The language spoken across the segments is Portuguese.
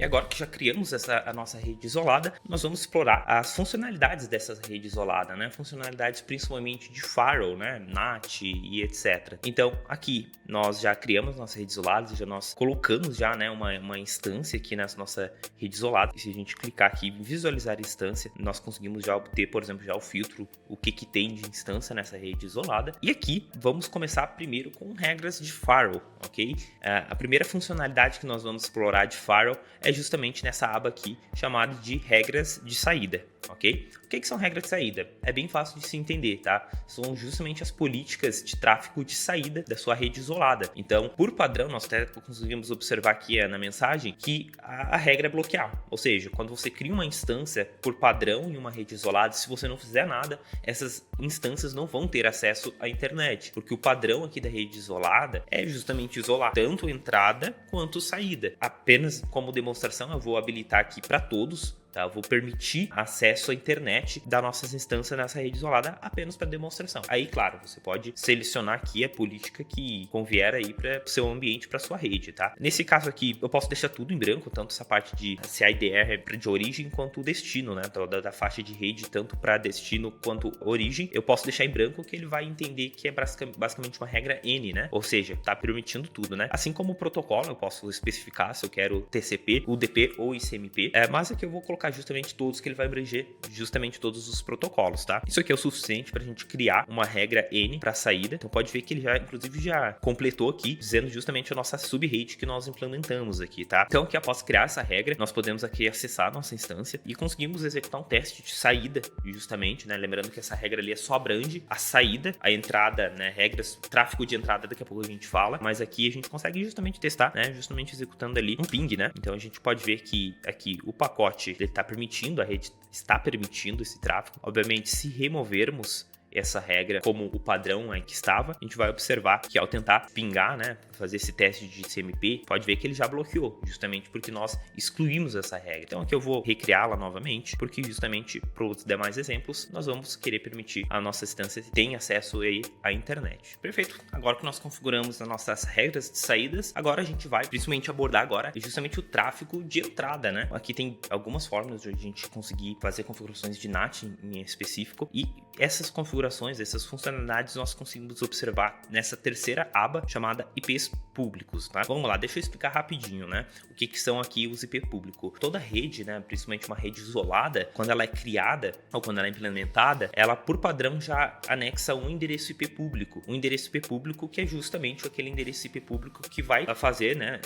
E agora que já criamos a nossa rede isolada, nós vamos explorar as funcionalidades dessa rede isolada, né? Funcionalidades principalmente de firewall, né? NAT e etc. Então, aqui nós já criamos nossa rede isolada, nós colocamos já, né, uma instância aqui nessa nossa rede isolada. E se a gente clicar aqui em visualizar a instância, nós conseguimos já obter, por exemplo, já o filtro, o que tem de instância nessa rede isolada. E aqui vamos começar primeiro com regras de firewall, ok? A primeira funcionalidade que nós vamos explorar de firewall é justamente nessa aba aqui chamada de regras de saída, ok? O que são regras de saída? É bem fácil de se entender, tá? São justamente as políticas de tráfego de saída da sua rede isolada. Então, por padrão, nós até conseguimos observar aqui na mensagem que a regra é bloquear. Ou seja, quando você cria uma instância por padrão em uma rede isolada, se você não fizer nada, essas instâncias não vão ter acesso à internet, porque o padrão aqui da rede isolada é justamente isolar tanto entrada quanto saída. Apenas como demonstração, eu vou habilitar aqui para todos. Tá? Eu vou permitir acesso à internet das nossas instâncias nessa rede isolada apenas para demonstração. Aí, claro, você pode selecionar aqui a política que convier aí para o seu ambiente, para sua rede, tá? Nesse caso aqui, eu posso deixar tudo em branco, tanto essa parte de se a IDR é de origem quanto o destino, né? Da faixa de rede, tanto para destino quanto origem. Eu posso deixar em branco que ele vai entender que é basicamente uma regra N, né? Ou seja, tá permitindo tudo, né? Assim como o protocolo, eu posso especificar se eu quero TCP, UDP ou ICMP, mas aqui eu vou colocar justamente todos, que ele vai abranger justamente todos os protocolos, tá? Isso aqui é o suficiente para a gente criar uma regra N para saída. Então pode ver que ele inclusive já completou aqui, dizendo justamente a nossa subrede que nós implementamos aqui, tá? Então aqui após criar essa regra, nós podemos aqui acessar a nossa instância e conseguimos executar um teste de saída, justamente, né? Lembrando que essa regra ali só abrange a saída, a entrada, né? Regras, tráfego de entrada, daqui a pouco a gente fala, mas aqui a gente consegue justamente testar, né? Justamente executando ali um ping, né? Então a gente pode ver que aqui o pacote ele está permitindo, a rede está permitindo esse tráfego. Obviamente, se removermos essa regra como o padrão que estava, a gente vai observar que ao tentar pingar, né, fazer esse teste de CMP, pode ver que ele já bloqueou, justamente porque nós excluímos essa regra. Então aqui eu vou recriá-la novamente, porque justamente para os demais exemplos, nós vamos querer permitir a nossa instância tenha acesso aí à internet. Perfeito. Agora que nós configuramos as nossas regras de saídas, agora a gente vai principalmente abordar agora justamente o tráfego de entrada, né? Aqui tem algumas formas de a gente conseguir fazer configurações de NAT em específico, e essas configurações, essas funcionalidades nós conseguimos observar nessa terceira aba chamada IPs públicos, tá? Vamos lá, deixa eu explicar rapidinho, né? O que são aqui os IP públicos. Toda rede, né, principalmente uma rede isolada, quando ela é criada ou quando ela é implementada, ela por padrão já anexa um endereço IP público. Um endereço IP público que é justamente aquele endereço IP público que vai fazer, né,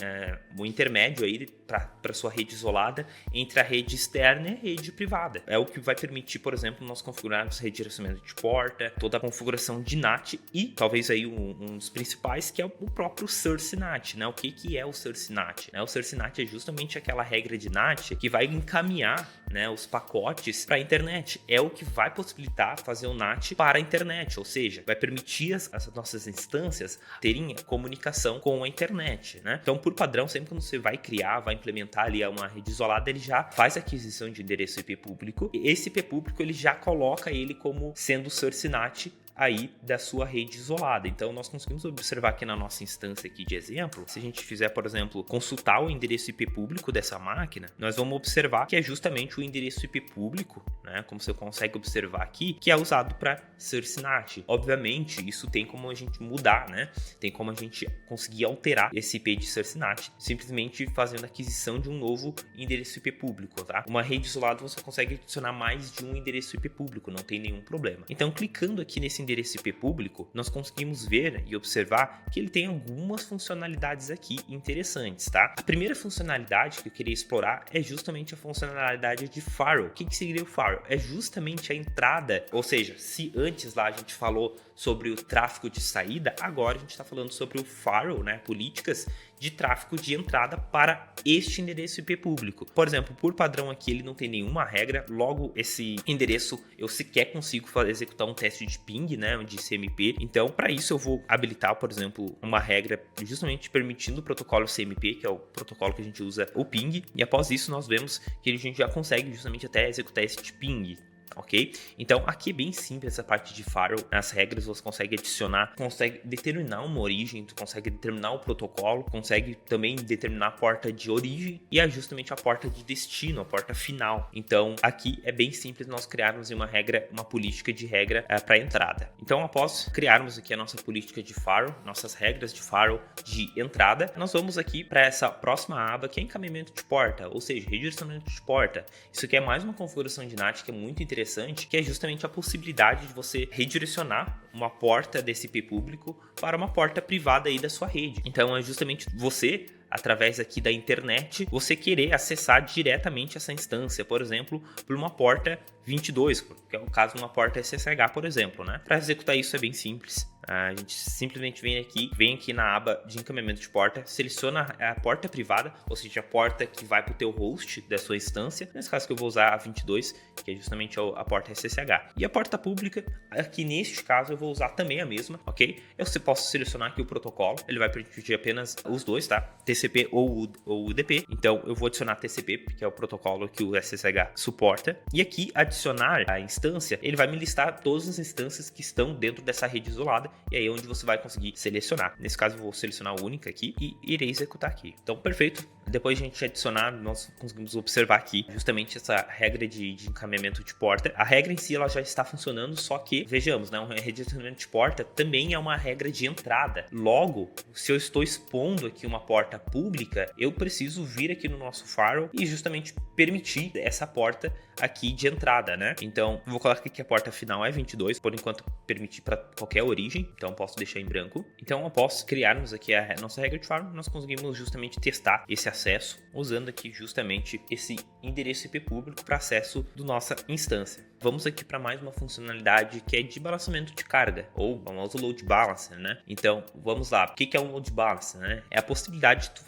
o intermédio aí para sua rede isolada entre a rede externa e a rede privada. É o que vai permitir, por exemplo, nós configurarmos redirecionamento de porta, toda a configuração de NAT e talvez aí um dos principais, que é o próprio Source NAT, né? O que é o Source NAT? O Source NAT é justamente aquela regra de NAT que vai encaminhar, né, os pacotes para a internet. É o que vai possibilitar fazer o NAT para a internet, ou seja, vai permitir as nossas instâncias terem comunicação com a internet, né? Então, por padrão, sempre que você vai criar, vai implementar ali uma rede isolada, ele já faz a aquisição de endereço IP público. E esse IP público ele já coloca ele como sendo o Source NAT aí da sua rede isolada. Então nós conseguimos observar aqui na nossa instância aqui de exemplo, se a gente fizer, por exemplo, consultar o endereço IP público dessa máquina, nós vamos observar que é justamente o endereço IP público, né, como você consegue observar aqui, que é usado para Source NAT. Obviamente, isso tem como a gente mudar, né? Tem como a gente conseguir alterar esse IP de Source NAT, simplesmente fazendo a aquisição de um novo endereço IP público, tá? Uma rede isolada você consegue adicionar mais de um endereço IP público, não tem nenhum problema. Então, clicando aqui nesse endereço IP público, nós conseguimos ver e observar que ele tem algumas funcionalidades aqui interessantes, tá? A primeira funcionalidade que eu queria explorar é justamente a funcionalidade de firewall. O que seria o firewall? É justamente a entrada, ou seja, se antes lá a gente falou sobre o tráfego de saída, agora a gente está falando sobre o firewall, né? Políticas de tráfego de entrada para este endereço IP público. Por exemplo, por padrão aqui ele não tem nenhuma regra, logo esse endereço eu sequer consigo executar um teste de ping, né, de CMP. Então, para isso eu vou habilitar, por exemplo, uma regra justamente permitindo o protocolo CMP, que é o protocolo que a gente usa o ping, e após isso nós vemos que a gente já consegue justamente até executar esse ping. ok? Então aqui é bem simples essa parte de firewall. Nas regras você consegue adicionar, consegue determinar uma origem, tu consegue determinar o protocolo, consegue também determinar a porta de origem e é justamente a porta de destino, a porta final. Então aqui é bem simples nós criarmos uma regra, uma política de regra para entrada. Então após criarmos aqui a nossa política de firewall, nossas regras de firewall de entrada, nós vamos aqui para essa próxima aba que é encaminhamento de porta, ou seja, redirecionamento de porta. Isso aqui é mais uma configuração de NAT que é muito interessante, que é justamente a possibilidade de você redirecionar uma porta desse IP público para uma porta privada aí da sua rede. Então é justamente você, através aqui da internet, você querer acessar diretamente essa instância, por exemplo, por uma porta 22, que é o caso de uma porta SSH, por exemplo, né? Para executar isso é bem simples. A gente simplesmente vem aqui na aba de encaminhamento de porta, seleciona a porta privada, ou seja, a porta que vai para o teu host da sua instância. Nesse caso que eu vou usar a 22, que é justamente a porta SSH. E a porta pública, aqui neste caso eu vou usar também a mesma, ok? Eu posso selecionar aqui o protocolo, ele vai permitir apenas os dois, tá? TCP ou UDP. Então eu vou adicionar TCP, que é o protocolo que o SSH suporta. E aqui adicionar a instância, ele vai me listar todas as instâncias que estão dentro dessa rede isolada. E aí é onde você vai conseguir selecionar. Nesse caso eu vou selecionar a única aqui e irei executar aqui. Então perfeito. Depois de a gente adicionar, nós conseguimos observar aqui justamente essa regra de encaminhamento de porta. A regra em si ela já está funcionando, só que, vejamos, né, um redirecionamento de porta também é uma regra de entrada. Logo, se eu estou expondo aqui uma porta pública, eu preciso vir aqui no nosso firewall e justamente permitir essa porta aqui de entrada, né? Então, eu vou colocar aqui que a porta final é 22, por enquanto permitir para qualquer origem, então posso deixar em branco. Então, após criarmos aqui a nossa regra de firewall, nós conseguimos justamente testar esse acesso usando aqui justamente esse endereço IP público para acesso da nossa instância. Vamos aqui para mais uma funcionalidade que é de balanceamento de carga, ou o famoso load balancer, né? Então, vamos lá. O que é um load balancer, né? É a possibilidade de tu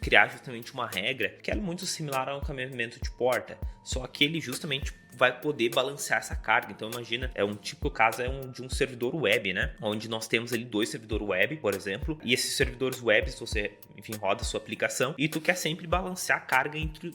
criar justamente uma regra que é muito similar ao encaminhamento de porta, só que ele justamente vai poder balancear essa carga. Então imagina, um típico caso de um servidor web, né? Onde nós temos ali 2 servidores web, por exemplo, e esses servidores web, você, enfim, roda a sua aplicação e tu quer sempre balancear a carga entre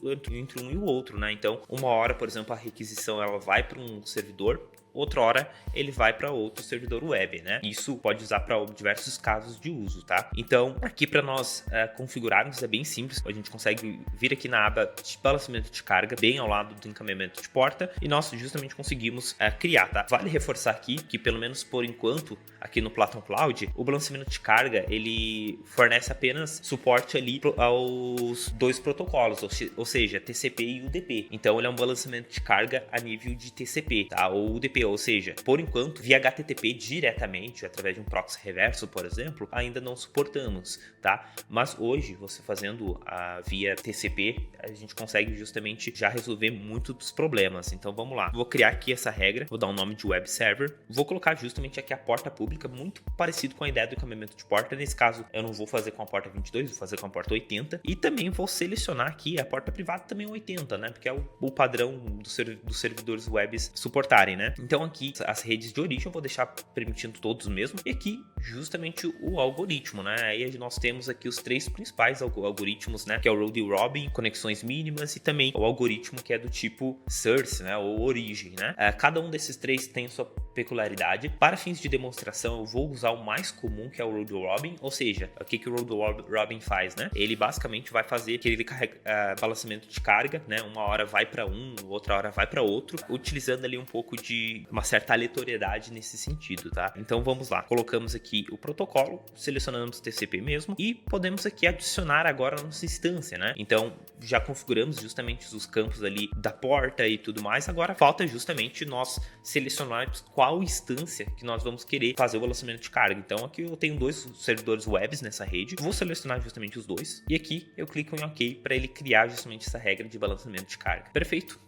um e o outro, né? Então, uma hora, por exemplo, a requisição ela vai para um servidor, outra hora ele vai para outro servidor web, né? Isso pode usar para diversos casos de uso, tá? Então, aqui para nós configurarmos é bem simples. A gente consegue vir aqui na aba de balanceamento de carga, bem ao lado do encaminhamento de porta, e nós justamente conseguimos criar, tá? Vale reforçar aqui que, pelo menos por enquanto, aqui no Platon Cloud, o balanceamento de carga, ele fornece apenas suporte ali aos 2 protocolos, ou seja, TCP e UDP. Então, ele é um balanceamento de carga a nível de TCP, tá? Ou UDP, ou seja, por enquanto, via HTTP diretamente, através de um proxy reverso, por exemplo, ainda não suportamos, tá? Mas hoje, você fazendo via TCP, a gente consegue justamente já resolver muito dos problemas. Então, vamos lá. Vou criar aqui essa regra, vou dar um nome de web server, vou colocar justamente aqui a porta pública, muito parecido com a ideia do encaminhamento de porta. Nesse caso, eu não vou fazer com a porta 22, vou fazer com a porta 80, e também vou selecionar aqui a porta privada também 80, né? Porque é o padrão dos servidores webs suportarem, né? Então aqui as redes de origem eu vou deixar permitindo todos mesmo, e aqui justamente o algoritmo, né? Aí nós temos aqui os 3 principais algoritmos, né? Que é o Round Robin, conexões mínimas, e também o algoritmo que é do tipo source, né? Ou origem, né? Cada um desses 3 tem sua peculiaridade. Para fins de demonstração, eu vou usar o mais comum, que é o Round Robin, ou seja, o que o Round Robin faz, né? Ele basicamente vai fazer que ele carrega balanceamento de carga, né? Uma hora vai para um, outra hora vai para outro, utilizando ali um pouco de uma certa aleatoriedade nesse sentido, tá? Então vamos lá, colocamos aqui o protocolo, selecionamos TCP mesmo e podemos aqui adicionar agora a nossa instância, né? Então já configuramos justamente os campos ali da porta e tudo mais, agora falta justamente nós selecionarmos qual instância que nós vamos querer fazer o balanceamento de carga. Então aqui eu tenho 2 servidores webs nessa rede, vou selecionar justamente os 2 e aqui eu clico em OK para ele criar justamente essa regra de balanceamento de carga. Perfeito.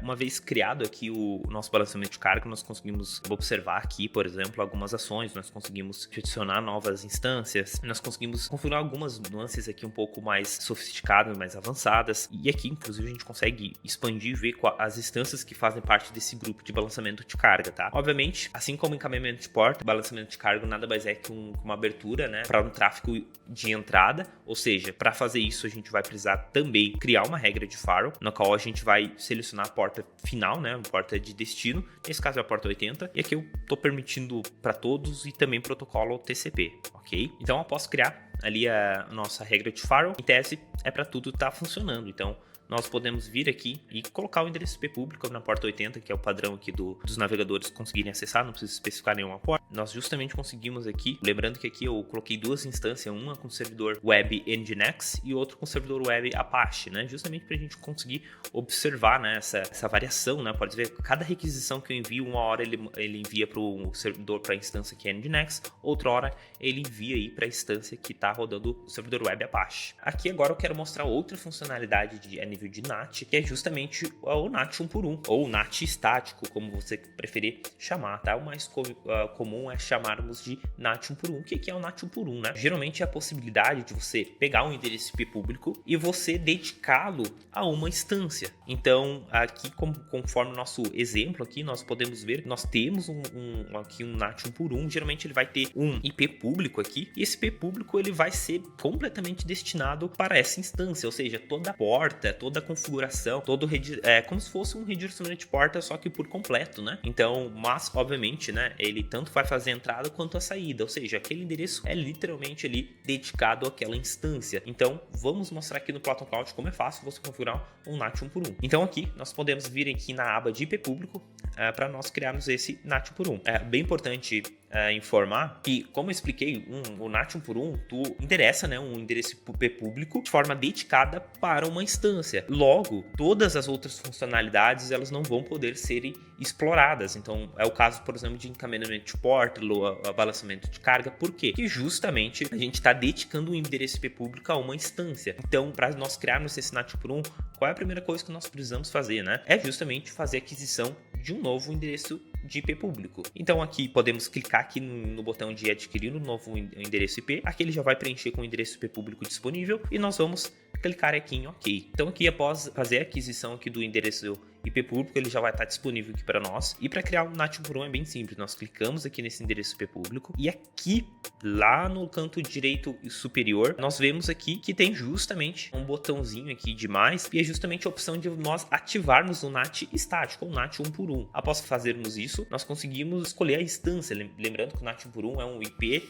Uma vez criado aqui o nosso balanceamento de carga, nós conseguimos observar aqui, por exemplo, algumas ações, nós conseguimos adicionar novas instâncias, nós conseguimos configurar algumas nuances aqui um pouco mais sofisticadas, mais avançadas, e aqui, inclusive, a gente consegue expandir e ver as instâncias que fazem parte desse grupo de balanceamento de carga, tá? Obviamente, Basicamente, assim como encaminhamento de porta, balanceamento de carga nada mais é que uma abertura, né, para um tráfego de entrada, ou seja, para fazer isso a gente vai precisar também criar uma regra de firewall, na qual a gente vai selecionar a porta final, né, a porta de destino, nesse caso é a porta 80, e aqui eu estou permitindo para todos e também protocolo TCP, ok? Então eu posso criar ali a nossa regra de firewall, em tese é para tudo estar funcionando, então nós podemos vir aqui e colocar o endereço IP público na porta 80, que é o padrão aqui dos navegadores conseguirem acessar, não precisa especificar nenhuma porta. Nós justamente conseguimos aqui, lembrando que aqui eu coloquei duas instâncias, uma com servidor web Nginx e outra com servidor web Apache, né? Justamente para a gente conseguir observar, né, essa variação, né? Pode ver, cada requisição que eu envio, uma hora ele envia para o servidor, para a instância que é Nginx, outra hora ele envia aí para a instância que está rodando o servidor web Apache. Aqui agora eu quero mostrar outra funcionalidade de nível de NAT, que é justamente o NAT 1 por 1, ou NAT estático, como você preferir chamar, tá? O mais comum é chamarmos de NAT 1 por 1. O que é o NAT 1 por 1, né? Geralmente é a possibilidade de você pegar um endereço IP público e você dedicá-lo a uma instância. Então, aqui, conforme o nosso exemplo aqui, nós podemos ver, nós temos aqui um NAT 1 por 1, geralmente ele vai ter um IP público aqui, e esse IP público ele vai ser completamente destinado para essa instância, ou seja, toda a porta, toda a configuração, como se fosse um redirecionamento de porta, só que por completo, né? Então, mas obviamente, né, ele tanto vai fazer a entrada quanto a saída, ou seja, aquele endereço é literalmente ali dedicado àquela instância. Então, vamos mostrar aqui no Platon Cloud como é fácil você configurar um NAT 1 por 1. Então, aqui nós podemos vir aqui na aba de IP público para nós criarmos esse NAT 1 por 1. É bem importante informar que, como eu expliquei, o NAT 1 por 1, tu endereça, né, um endereço IP público de forma dedicada para uma instância. Logo, todas as outras funcionalidades elas não vão poder serem exploradas. Então, é o caso, por exemplo, de encaminhamento de porta, balanceamento de carga. Por quê? Porque justamente a gente está dedicando um endereço IP público a uma instância. Então, para nós criarmos esse NAT 1 por 1, qual é a primeira coisa que nós precisamos fazer, né? É justamente fazer a aquisição de um novo endereço de IP público. Então aqui podemos clicar aqui no botão de adquirir um novo endereço IP, aqui ele já vai preencher com o endereço IP público disponível e nós vamos clicar aqui em OK. Então aqui após fazer a aquisição aqui do endereço IP público, ele já vai estar disponível aqui para nós. E para criar um NAT 1 por 1 é bem simples, nós clicamos aqui nesse endereço IP público e aqui, lá no canto direito superior, nós vemos aqui que tem justamente um botãozinho aqui de mais e é justamente a opção de nós ativarmos o NAT estático, ou NAT 1 por 1. Após fazermos isso, nós conseguimos escolher a instância, lembrando que o NAT 1 por 1 é um IP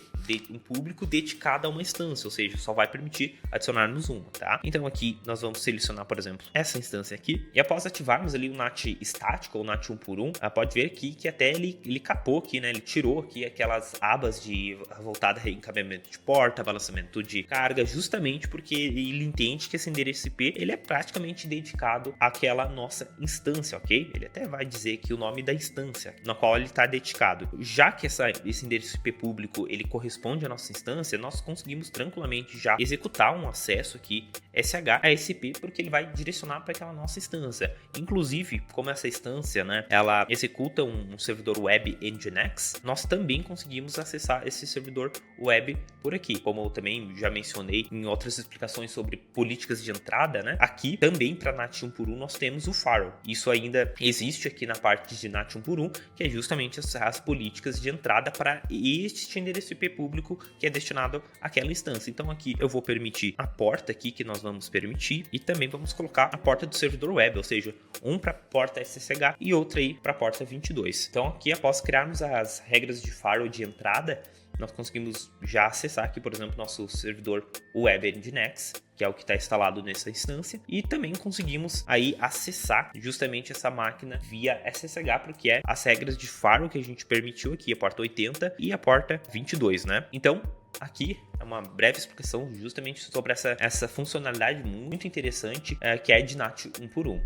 um público dedicado a uma instância, ou seja, só vai permitir adicionarmos uma, tá? Então aqui nós vamos selecionar, por exemplo, essa instância aqui e após ativarmos ali o NAT estático ou NAT 1 por 1, pode ver aqui que até ele capou aqui, né? Ele tirou aqui aquelas abas de voltada a encaminhamento de porta, balanceamento de carga, justamente porque ele entende que esse endereço IP ele é praticamente dedicado àquela nossa instância, ok? Ele até vai dizer aqui o nome da instância na qual ele está dedicado. Já que esse endereço IP público ele corresponde à nossa instância, nós conseguimos tranquilamente já executar um acesso aqui SH a esse IP, porque ele vai direcionar para aquela nossa instância. Inclusive, como essa instância, né, ela executa um servidor web Nginx, nós também conseguimos acessar esse servidor web por aqui. Como eu também já mencionei em outras explicações sobre políticas de entrada, né, aqui também para NAT 1 por 1 nós temos o firewall. Isso ainda existe aqui na parte de NAT 1 por 1, que é justamente as políticas de entrada para este endereço IP público que é destinado àquela instância. Então aqui eu vou permitir a porta aqui que nós vamos permitir e também vamos colocar a porta do servidor web, ou seja, um para a porta SSH e outra aí para a porta 22. Então aqui após criarmos as regras de firewall de entrada, nós conseguimos já acessar aqui, por exemplo, nosso servidor web Nginx, que é o que está instalado nessa instância, e também conseguimos aí acessar justamente essa máquina via SSH, porque é as regras de firewall que a gente permitiu aqui, a porta 80 e a porta 22, né? Então, aqui é uma breve explicação justamente sobre essa funcionalidade muito interessante que é de NAT 1 por 1.